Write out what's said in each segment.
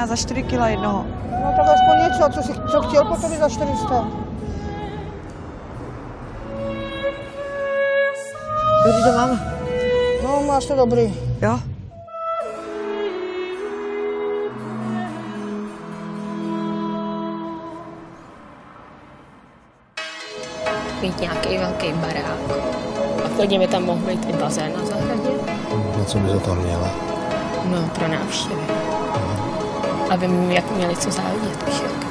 měla za 4 kila jednoho. No tak aspoň něco, co chtěl po tobě za 400. Kdy to mám? No, máš to dobrý. Jo? Mít nějaký velký barák. A klidně by tam mohl být i bazén na zahradě. Na co by za to měla? No, pro návštěvy. Aby jak měli co závidět, bych řekl.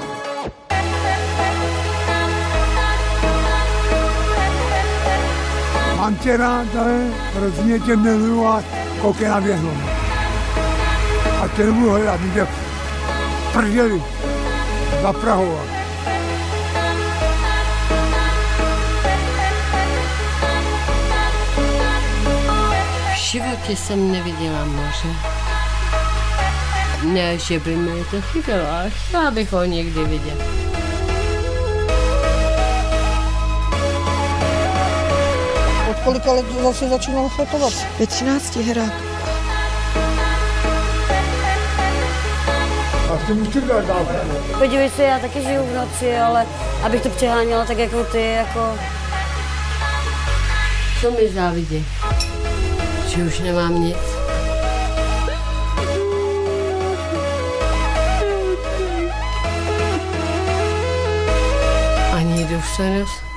Mám tě rád, ale hrozně tě miluju a koukej na věhnu. A tě nebudu hledat, jde v prdeli za Prahou. V životě jsem neviděla moře. Ne, že by mi to chybělo, ale chtěla bych ho někdy vidět. Od kolika let zase začínal fotovat? Ve 13 hrách. A ty musíš dát dál. Podívej se, já taky žiju v noci, ale abych to přeháněla tak jako ty, jako... Co mi závidí? Že už nemám nic. Ani důstojnost.